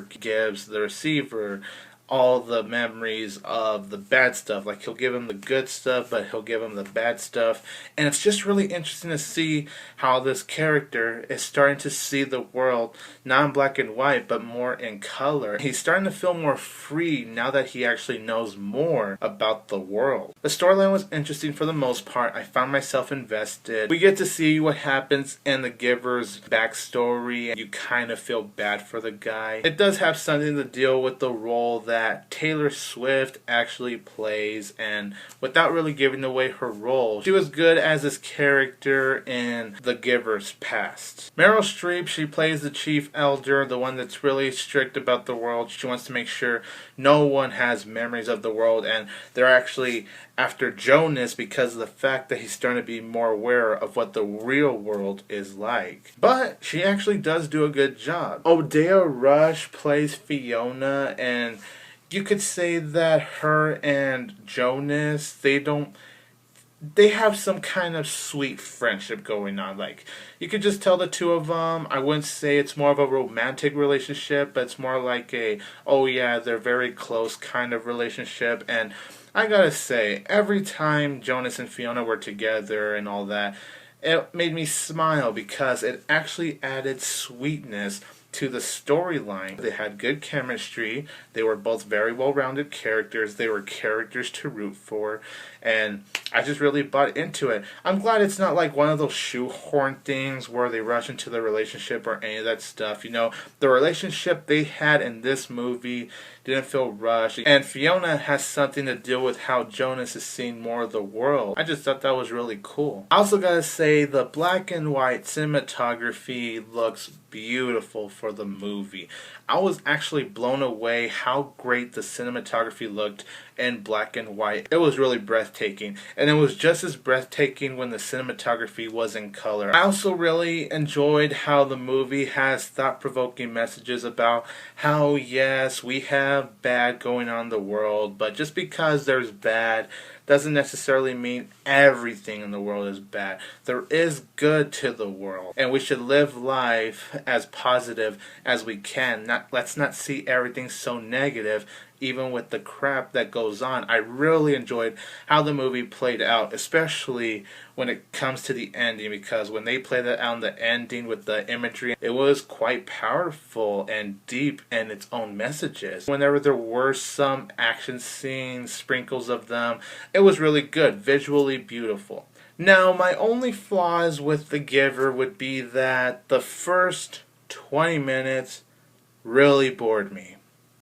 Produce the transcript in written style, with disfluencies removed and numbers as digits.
gives the receiver all the memories of the bad stuff. Like, he'll give him the good stuff, but he'll give him the bad stuff. And it's just really interesting to see how this character is starting to see the world not in black and white, but more in color. He's starting to feel more free now that he actually knows more about the world. The storyline was interesting for the most part. I found myself invested. We get to see what happens in the Giver's backstory, and you kind of feel bad for the guy. It does have something to deal with the role that Taylor Swift actually plays, and without really giving away her role, she was good as this character in The Giver's past. Meryl Streep, she plays the chief elder, the one that's really strict about the world. She wants to make sure no one has memories of the world, and they're actually after Jonas because of the fact that he's starting to be more aware of what the real world is like. But she actually does do a good job. Odeya Rush plays Fiona, and you could say that her and Jonas, they have some kind of sweet friendship going on. Like, you could just tell the two of them. I wouldn't say it's more of a romantic relationship, but it's more like a, oh yeah, they're very close kind of relationship. And I gotta say, every time Jonas and Fiona were together and all that, it made me smile because it actually added sweetness to the storyline. They had good chemistry. They were both very well-rounded characters. They were characters to root for, and I just really bought into it. I'm glad it's not like one of those shoehorn things where they rush into the relationship or any of that stuff. You know, the relationship they had in this movie didn't feel rushed, and Fiona has something to deal with how Jonas is seeing more of the world. I just thought that was really cool. I also gotta say, the black and white cinematography looks beautiful for the movie. I was actually blown away how great the cinematography looked in black and white. It was really breathtaking, and it was just as breathtaking when the cinematography was in color. I also really enjoyed how the movie has thought-provoking messages about how, yes, we have bad going on in the world, but just because there's bad doesn't necessarily mean everything in the world is bad. There is good to the world, and we should live life as positive as we can. Let's not see everything so negative, even with the crap that goes on. I really enjoyed how the movie played out, especially when it comes to the ending, because when they played that out in the ending with the imagery, it was quite powerful and deep in its own messages. Whenever there were some action scenes, sprinkles of them, it was really good, visually beautiful. Now, my only flaws with The Giver would be that the first 20 minutes really bored me.